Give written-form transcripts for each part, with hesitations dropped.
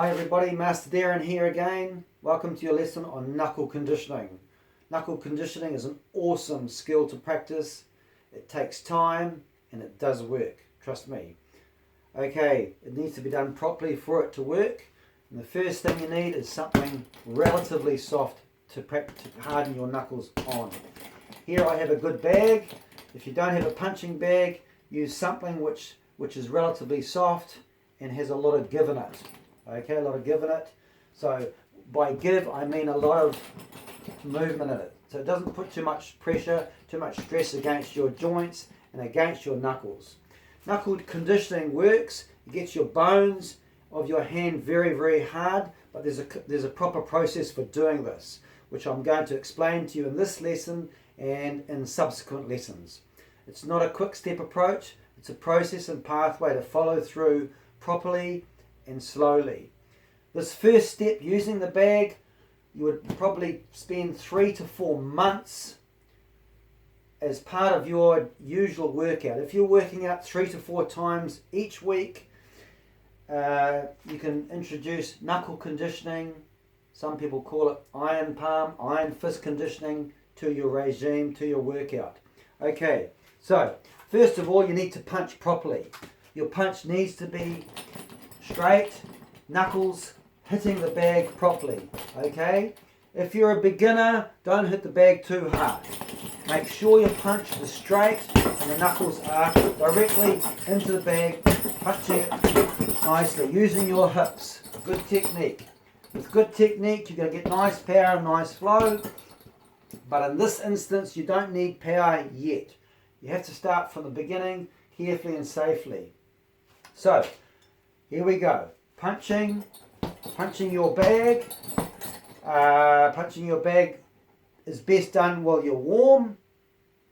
Hi everybody, Master Darren here again. Welcome to your lesson on knuckle conditioning. Knuckle conditioning is an awesome skill to practice. It takes time and it does work, trust me. Okay, it needs to be done properly for it to work. And the first thing you need is something relatively soft to harden your knuckles on. Here I have a good bag. If you don't have a punching bag, use something which is relatively soft and has a lot of give in it. Okay, a lot of give in it. So by give, I mean a lot of movement in it. So it doesn't put too much pressure, too much stress against your joints and against your knuckles. Knuckle conditioning works. It gets your bones of your hand very, very hard, but there's a proper process for doing this, which I'm going to explain to you in this lesson and in subsequent lessons. It's not a quick step approach. It's a process and pathway to follow through properly and slowly. This first step, using the bag, you would probably spend 3 to 4 months as part of your usual workout. If you're working out 3 to 4 times each week, you can introduce knuckle conditioning. Some people call it iron palm, iron fist conditioning to your regime, to your workout. Okay, so first of all, you need to punch properly. Your punch needs to be straight, knuckles hitting the bag properly. Okay, if you're a beginner, don't hit the bag too hard. Make sure your punch is straight and the knuckles are directly into the bag, punching it nicely, using your hips. Good technique. With good technique, you're going to get nice power, nice flow. But in this instance, you don't need power yet. You have to start from the beginning, carefully and safely. So, here we go. Punching your bag. Punching your bag is best done while you're warm.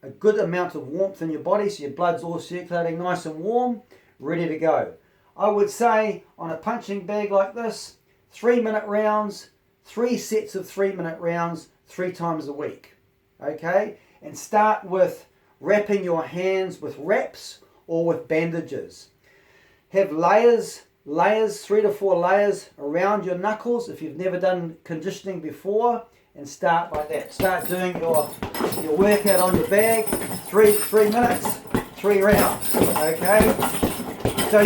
A good amount of warmth in your body, so your blood's all circulating nice and warm, ready to go. I would say on a punching bag like this, 3-minute rounds, 3 sets of 3-minute rounds, 3 times a week. Okay? And start with wrapping your hands with wraps or with bandages. Have layers, 3 to 4 layers around your knuckles if you've never done conditioning before, and start like that. Start doing your workout on your bag, 3 minutes, 3 rounds. Okay? So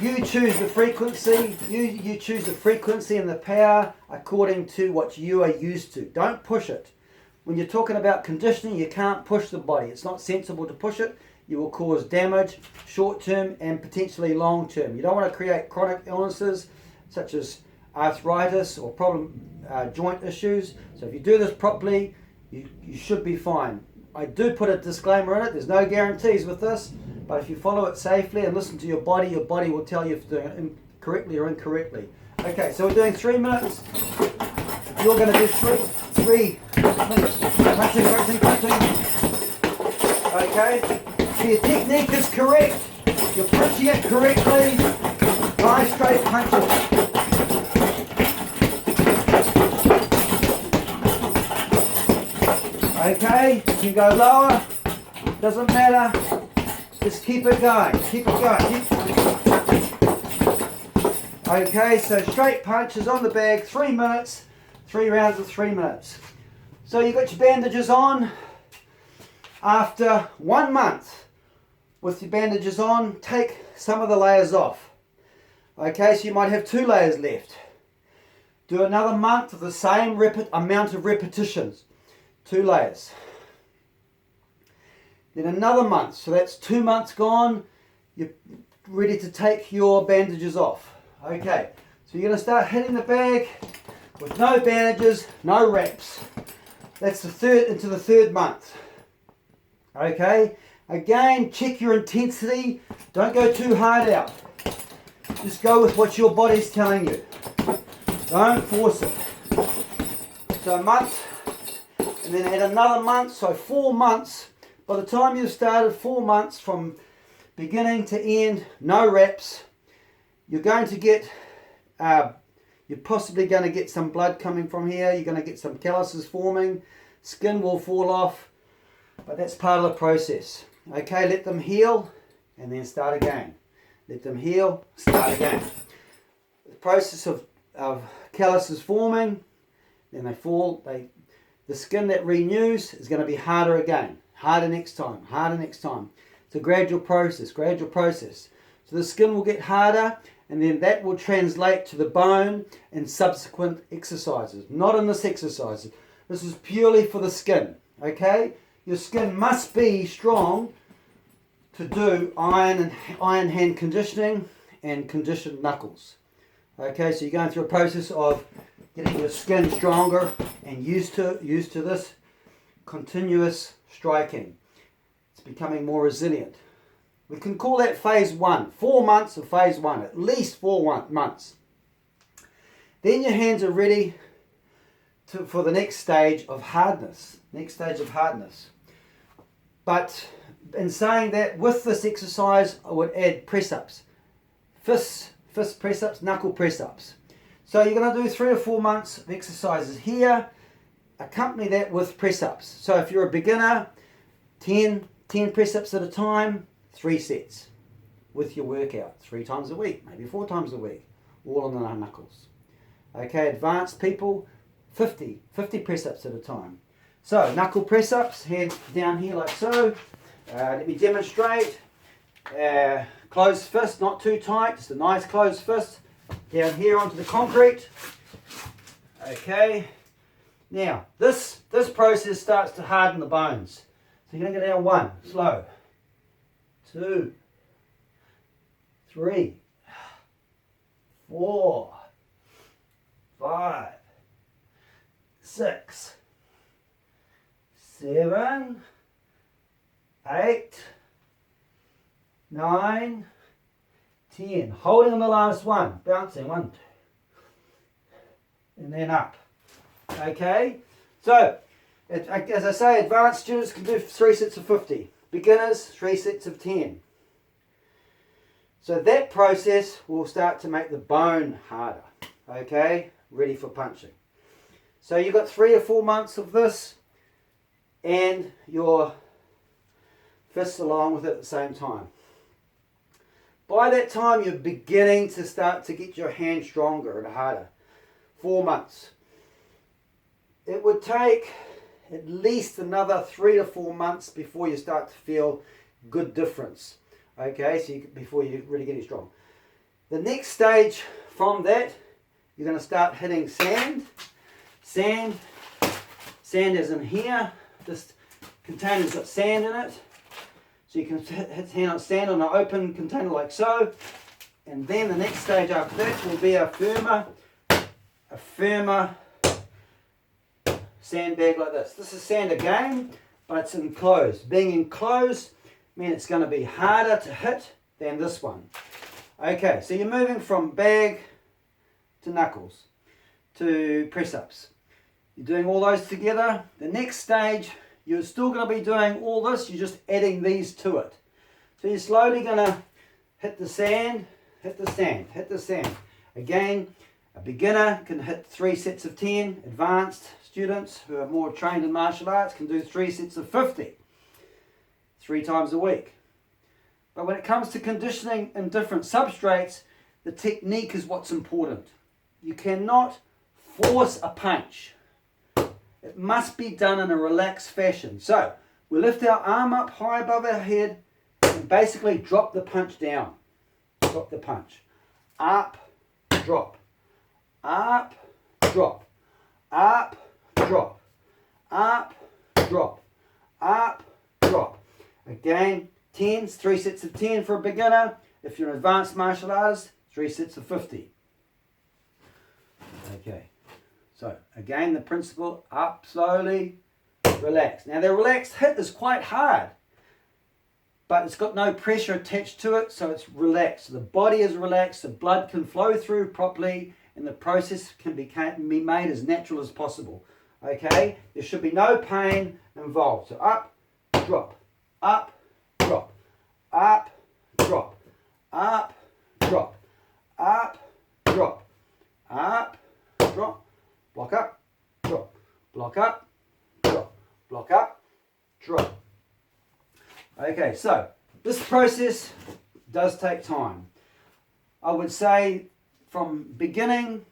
you choose the frequency, you choose the frequency and the power according to what you are used to. Don't push it. When you're talking about conditioning, you can't push the body. It's not sensible to push it. You will cause damage short-term and potentially long-term. You don't want to create chronic illnesses such as arthritis or joint issues. So if you do this properly, you should be fine. I do put a disclaimer in it. There's no guarantees with this, but if you follow it safely and listen to your body will tell you if you're doing it correctly or incorrectly. Okay, so we're doing 3 minutes. You're going to do three minutes. Punching. Okay. So your technique is correct. You're punching it correctly. Nice straight punches. Okay, you can go lower. Doesn't matter. Just keep it going. Keep it going. Okay, so straight punches on the bag. 3 minutes. 3 rounds of 3 minutes. So you've got your bandages on. After 1 month with your bandages on, take some of the layers off. Okay, so you might have 2 layers left. Do another month of the same amount of repetitions. 2 layers. Then another month, so that's 2 months gone. You're ready to take your bandages off. Okay, so you're going to start hitting the bag with no bandages, no wraps. That's into the 3rd month. Okay, again, check your intensity. Don't go too hard out. Just go with what your body's telling you. Don't force it. So a month, and then add another month, so 4 months. By the time you've started 4 months from beginning to end, no wraps, you're going to get, you're possibly going to get some blood coming from here. You're going to get some calluses forming. Skin will fall off. But that's part of the process. Okay, let them heal and then start again. Let them heal, start again. process of calluses forming, then they fall. The skin that renews is going to be harder again. Harder next time. Harder next time. It's a gradual process. Gradual process. So the skin will get harder, and then that will translate to the bone in subsequent exercises. Not in this exercise. This is purely for the skin. Okay? Your skin must be strong to do iron hand conditioning and conditioned knuckles. Okay, so you're going through a process of getting your skin stronger and used to this continuous striking. It's becoming more resilient. We can call that phase 1. 4 months of phase 1, at least 4 months. Then your hands are ready for the next stage of hardness. But in saying that, with this exercise, I would add press-ups. Fist press-ups, knuckle press-ups. So you're going to do 3 or 4 months of exercises here. Accompany that with press-ups. So if you're a beginner, 10 press-ups at a time, 3 sets with your workout. 3 times a week, maybe 4 times a week, all on the knuckles. Okay, advanced people, 50 press-ups at a time. So knuckle press-ups, head down here like so. Let me demonstrate. Closed fist, not too tight, just a nice closed fist. Down here onto the concrete. Okay. Now, this process starts to harden the bones. So you're going to go down 1, slow. 2, 3, 4, 5, 6, 7, 8, 9, 10. Holding on the last one. Bouncing. 1, 2. And then up. Okay? So, as I say, advanced students can do 3 sets of 50. Beginners, 3 sets of 10. So that process will start to make the bone harder. Okay? Ready for punching. So you've got 3 or 4 months of this and your fists along with it at the same time. By that time, you're beginning to start to get your hand stronger and harder. 4 months. It would take at least another 3 to 4 months before you start to feel good difference. Okay, so before you really get it strong. The next stage from that, you're going to start hitting sand. Sand is in here. This container's got sand in it. So you can hit hand on sand on an open container like so. And then the next stage after that will be a firmer sandbag like this. This is sand again, but it's enclosed. Being enclosed means it's going to be harder to hit than this one. Okay, so you're moving from bag to knuckles to press-ups. You're doing all those together. The next stage, you're still going to be doing all this, you're just adding these to it. So you're slowly going to hit the sand, hit the sand, hit the sand. Again, a beginner can hit 3 sets of 10. Advanced students who are more trained in martial arts can do 3 sets of 50. 3 times a week. But when it comes to conditioning in different substrates, the technique is what's important. You cannot force a punch. It must be done in a relaxed fashion. So, we lift our arm up high above our head and basically drop the punch down. Drop the punch. Up, drop. Up, drop. Up, drop. Up, drop. Up, drop. Again, 10s, 3 sets of 10 for a beginner. If you're an advanced martial artist, 3 sets of 50. Okay. So, again, the principle, up slowly, relax. Now, the relaxed hit is quite hard, but it's got no pressure attached to it, so it's relaxed. So the body is relaxed, the blood can flow through properly, and the process can be made as natural as possible. Okay? There should be no pain involved. So, up, drop, up, drop, up, drop, up, drop, up, drop, up, drop. Block up, drop, block up, drop, block up, drop. Okay, so this process does take time. I would say from beginning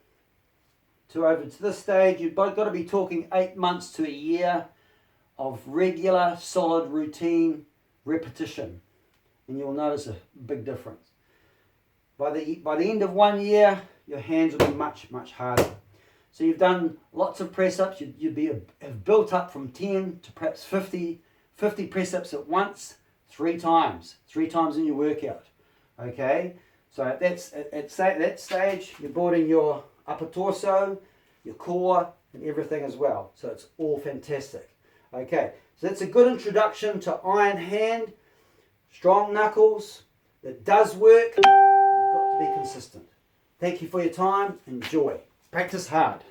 to over to this stage, you've got to be talking 8 months to a year of regular, solid, routine repetition. And you'll notice a big difference. By the end of 1 year, your hands will be much, much harder. So you've done lots of press-ups. Have built up from 10 to perhaps 50 press-ups at once, 3 times in your workout. Okay, so at that stage, you're building your upper torso, your core, and everything as well. So it's all fantastic. Okay, so that's a good introduction to iron hand, strong knuckles. It does work. You've got to be consistent. Thank you for your time. Enjoy. Practice hard.